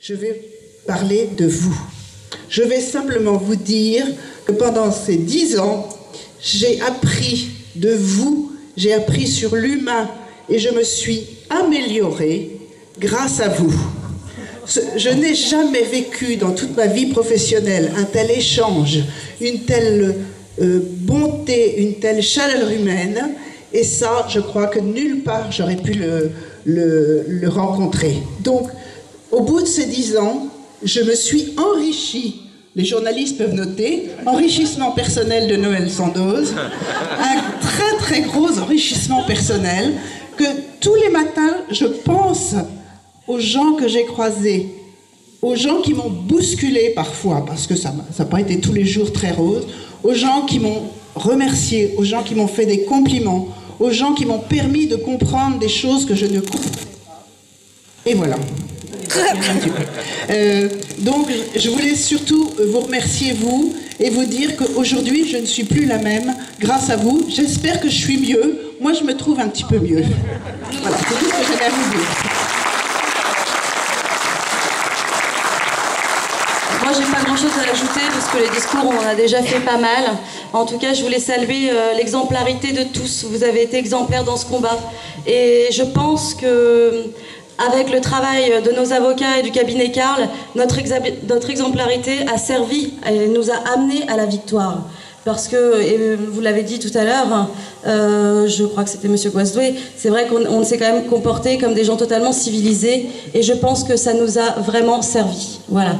je vais parler de vous. Je vais simplement vous dire que pendant ces 10 ans, j'ai appris de vous, j'ai appris sur l'humain et je me suis améliorée grâce à vous. Je n'ai jamais vécu dans toute ma vie professionnelle un tel échange, une telle bonté, une telle chaleur humaine, et ça, je crois que nulle part j'aurais pu le rencontrer. Donc, au bout de ces 10 ans, je me suis enrichie, les journalistes peuvent noter, enrichissement personnel de Noël Sandoz, un très très gros enrichissement personnel, que tous les matins, je pense aux gens que j'ai croisés, aux gens qui m'ont bousculé parfois, parce que ça n'a pas été tous les jours très rose, aux gens qui m'ont remercié, aux gens qui m'ont fait des compliments, aux gens qui m'ont permis de comprendre des choses que je ne comprenais pas. Et voilà. Donc, je voulais surtout vous remercier, vous, et vous dire qu'aujourd'hui, je ne suis plus la même grâce à vous. J'espère que je suis mieux. Moi, je me trouve un petit peu mieux. Voilà, c'est tout ce que j'avais à vous dire. Moi, j'ai pas grand-chose à ajouter parce que les discours, on en a déjà fait pas mal. En tout cas, je voulais saluer l'exemplarité de tous. Vous avez été exemplaires dans ce combat. Et je pense que avec le travail de nos avocats et du cabinet Karl, notre exemplarité a servi et nous a amenés à la victoire. Parce que, et vous l'avez dit tout à l'heure, je crois que c'était Monsieur Guasdoué, c'est vrai qu'on s'est quand même comporté comme des gens totalement civilisés, et je pense que ça nous a vraiment servi. Voilà.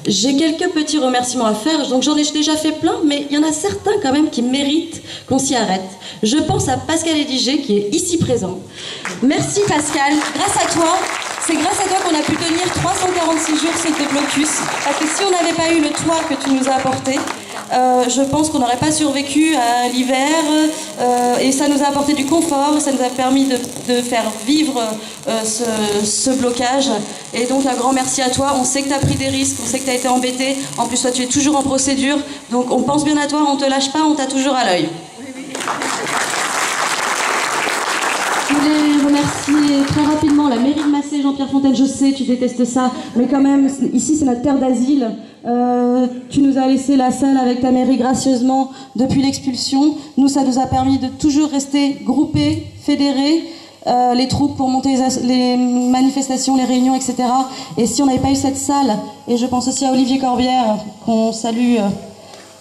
J'ai quelques petits remerciements à faire, donc j'en ai déjà fait plein, mais il y en a certains quand même qui méritent qu'on s'y arrête. Je pense à Pascal Edigé, qui est ici présent. Merci Pascal, grâce à toi. C'est grâce à toi qu'on a pu tenir 346 jours ce blocus, parce que si on n'avait pas eu le toit que tu nous as apporté, je pense qu'on n'aurait pas survécu à l'hiver, et ça nous a apporté du confort, ça nous a permis de faire vivre ce blocage. Et donc un grand merci à toi. On sait que tu as pris des risques, on sait que tu as été embêté, en plus toi tu es toujours en procédure, donc on pense bien à toi, on ne te lâche pas, on t'a toujours à l'œil. Je voulais remercier très rapidement la mairie de Massé, Jean-Pierre Fontaine. Je sais, tu détestes ça, mais quand même, ici c'est notre terre d'asile. Tu nous as laissé la salle avec ta mairie gracieusement depuis l'expulsion. Nous, ça nous a permis de toujours rester groupés, fédérés, les troupes pour monter les manifestations, les réunions, etc. Et si on n'avait pas eu cette salle, et je pense aussi à Olivier Corbière, qu'on salue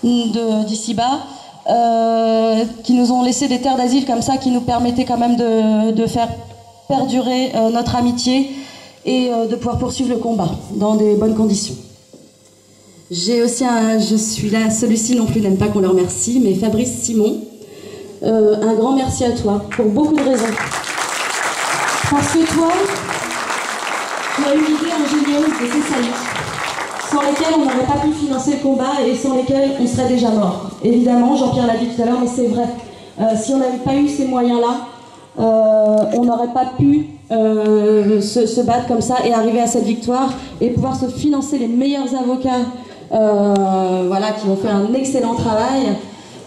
d'ici bas, qui nous ont laissé des terres d'asile comme ça, qui nous permettaient quand même de faire perdurer notre amitié et de pouvoir poursuivre le combat dans des bonnes conditions. J'ai aussi je suis là, celui-ci non plus n'aime pas qu'on le remercie, mais Fabrice Simon, un grand merci à toi, pour beaucoup de raisons. Parce que toi, tu as eu l'idée ingénieuse de ces salles, sans lesquelles on n'aurait pas pu financer le combat et sans lesquelles on serait déjà mort. Évidemment, Jean-Pierre l'a dit tout à l'heure, mais c'est vrai. Si on n'avait pas eu ces moyens-là, on n'aurait pas pu se battre comme ça et arriver à cette victoire et pouvoir se financer les meilleurs avocats voilà, qui ont fait un excellent travail.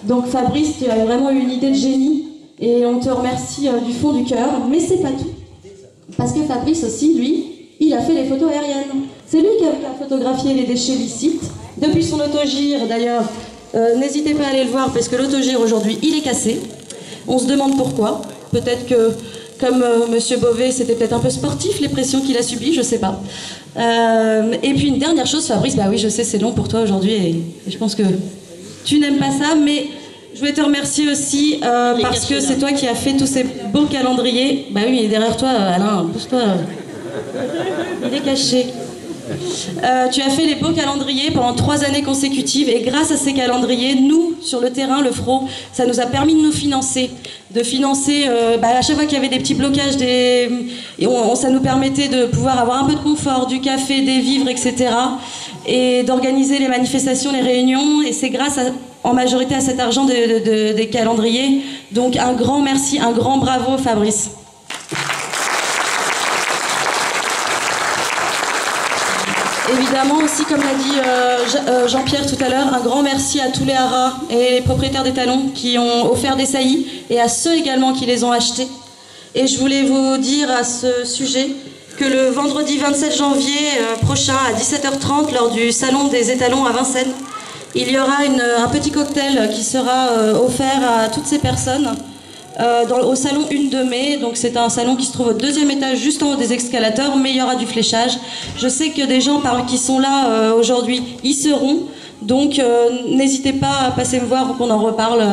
Donc Fabrice, tu as vraiment eu une idée de génie et on te remercie du fond du cœur. Mais c'est pas tout. Parce que Fabrice aussi, lui, il a fait les photos aériennes. C'est lui qui a photographié les déchets licites. Depuis son autogire, d'ailleurs, n'hésitez pas à aller le voir parce que l'autogire aujourd'hui, il est cassé. On se demande pourquoi. Peut-être que, comme Monsieur Beauvais, c'était peut-être un peu sportif, les pressions qu'il a subies, je sais pas. Et puis une dernière chose, Fabrice, bah oui, je sais, c'est long pour toi aujourd'hui et je pense que tu n'aimes pas ça, mais je voulais te remercier aussi parce que c'est toi qui as fait tous ces beaux calendriers. Bah oui, il est derrière toi, Alain, pousse-toi. Il est caché. Tu as fait les beaux calendriers pendant 3 années consécutives et grâce à ces calendriers, nous, sur le terrain, le FRO, ça nous a permis de nous financer. De financer, à chaque fois qu'il y avait des petits blocages, ça nous permettait de pouvoir avoir un peu de confort, du café, des vivres, etc. Et d'organiser les manifestations, les réunions. Et c'est grâce en majorité à cet argent des calendriers. Donc un grand merci, un grand bravo Fabrice. Évidemment aussi, comme l'a dit Jean-Pierre tout à l'heure, un grand merci à tous les haras et les propriétaires des talons qui ont offert des saillies et à ceux également qui les ont achetés. Et je voulais vous dire à ce sujet que le vendredi 27 janvier prochain à 17h30, lors du Salon des étalons à Vincennes, il y aura un petit cocktail qui sera offert à toutes ces personnes au salon 1 de mai. Donc c'est un salon qui se trouve au 2e étage, juste en haut des escalators, mais il y aura du fléchage. Je sais que des gens qui sont là aujourd'hui y seront. Donc n'hésitez pas à passer me voir pour qu'on en reparle,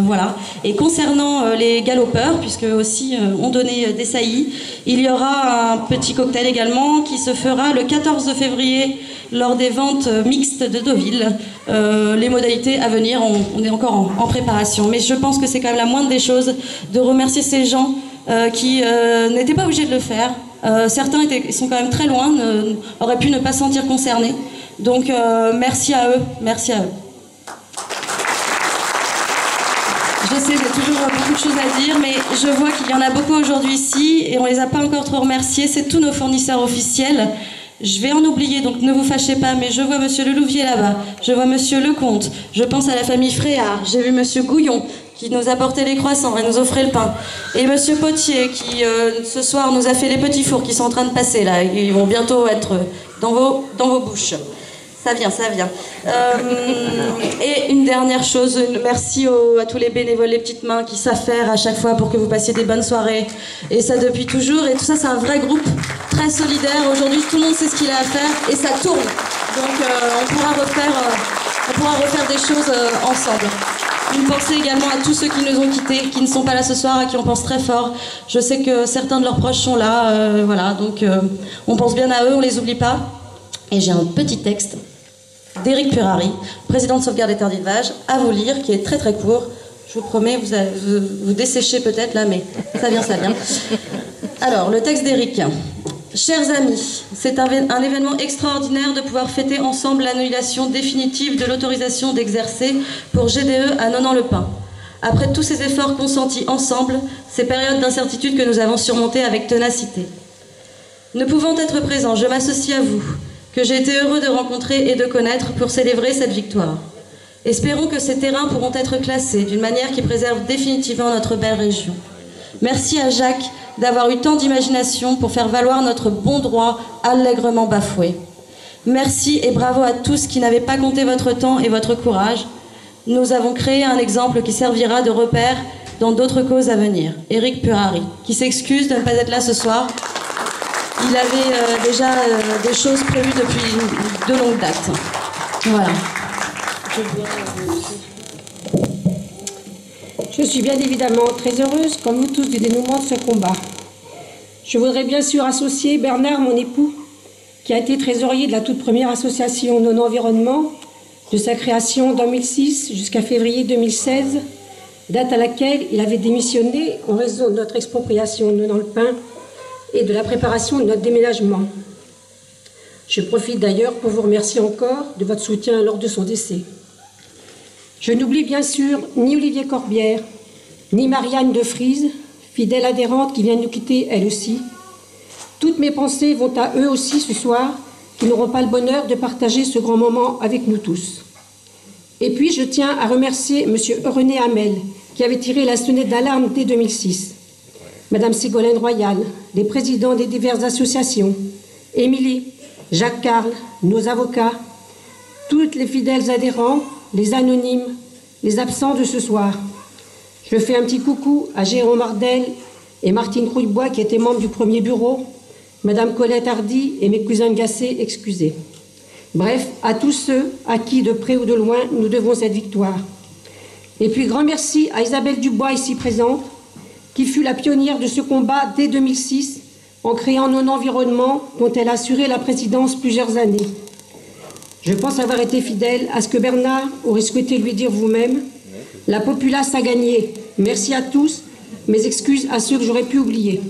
voilà. Et concernant les galopeurs, puisque aussi ont donné des saillies, il y aura un petit cocktail également qui se fera le 14 février lors des ventes mixtes de Deauville. Les modalités à venir, on est encore en préparation. Mais je pense que c'est quand même la moindre des choses de remercier ces gens qui n'étaient pas obligés de le faire. Certains sont quand même très loin, auraient pu ne pas se sentir concernés. Donc merci à eux, merci à eux. Je sais, j'ai toujours beaucoup de choses à dire, mais je vois qu'il y en a beaucoup aujourd'hui ici et on les a pas encore trop remerciés. C'est tous nos fournisseurs officiels. Je vais en oublier, donc ne vous fâchez pas, mais je vois Monsieur Lelouvier là-bas, je vois Monsieur Lecomte, je pense à la famille Fréard, j'ai vu Monsieur Gouillon qui nous apportait les croissants et nous offrait le pain, et Monsieur Potier qui ce soir nous a fait les petits fours qui sont en train de passer là, ils vont bientôt être dans vos bouches. Ça vient, ça vient. Et une dernière chose, merci à tous les bénévoles, les petites mains qui savent faire à chaque fois pour que vous passiez des bonnes soirées. Et ça depuis toujours. Et tout ça, c'est un vrai groupe très solidaire. Aujourd'hui, tout le monde sait ce qu'il a à faire et ça tourne. Donc on pourra refaire des choses ensemble. Une pensée également à tous ceux qui nous ont quittés, qui ne sont pas là ce soir, à qui on pense très fort. Je sais que certains de leurs proches sont là, voilà. Donc on pense bien à eux, on les oublie pas. Et j'ai un petit texte d'Éric Purari, président de Sauvegarde des Terres d'Élevage, à vous lire, qui est très très court. Je vous promets, vous desséchez peut-être là, mais ça vient, ça vient. Alors, le texte d'Éric. Chers amis, c'est un événement extraordinaire de pouvoir fêter ensemble l'annulation définitive de l'autorisation d'exercer pour GDE à Nonan-le-Pin. Après tous ces efforts consentis ensemble, ces périodes d'incertitude que nous avons surmontées avec ténacité. Ne pouvant être présent, je m'associe à vous, que j'ai été heureux de rencontrer et de connaître pour célébrer cette victoire. Espérons que ces terrains pourront être classés d'une manière qui préserve définitivement notre belle région. Merci à Jacques d'avoir eu tant d'imagination pour faire valoir notre bon droit allègrement bafoué. Merci et bravo à tous qui n'avaient pas compté votre temps et votre courage. Nous avons créé un exemple qui servira de repère dans d'autres causes à venir. Éric Purari, qui s'excuse de ne pas être là ce soir. Il avait déjà des choses prévues depuis de longues dates. Voilà. Je suis bien évidemment très heureuse, comme vous tous, du dénouement de ce combat. Je voudrais bien sûr associer Bernard, mon époux, qui a été trésorier de la toute première association Non-Environnement, de sa création en 2006 jusqu'à février 2016, date à laquelle il avait démissionné en raison de notre expropriation de Nonan-le-Pin et de la préparation de notre déménagement. Je profite d'ailleurs pour vous remercier encore de votre soutien lors de son décès. Je n'oublie bien sûr ni Olivier Corbière, ni Marianne de Frise, fidèle adhérente qui vient de nous quitter elle aussi. Toutes mes pensées vont à eux aussi ce soir, qui n'auront pas le bonheur de partager ce grand moment avec nous tous. Et puis je tiens à remercier M. René Hamel, qui avait tiré la sonnette d'alarme dès 2006. Madame Ségolène Royal, les présidents des diverses associations, Émilie, Jacques Carle, nos avocats, toutes les fidèles adhérents, les anonymes, les absents de ce soir. Je fais un petit coucou à Jérôme Ardel et Martine Crouillebois qui étaient membres du premier bureau, Madame Colette Hardy et mes cousins Gasset excusés. Bref, à tous ceux à qui, de près ou de loin, nous devons cette victoire. Et puis grand merci à Isabelle Dubois, ici présente, qui fut la pionnière de ce combat dès 2006, en créant Non-Environnement, dont elle a assuré la présidence plusieurs années. Je pense avoir été fidèle à ce que Bernard aurait souhaité lui dire vous-même. La populace a gagné. Merci à tous. Mes excuses à ceux que j'aurais pu oublier.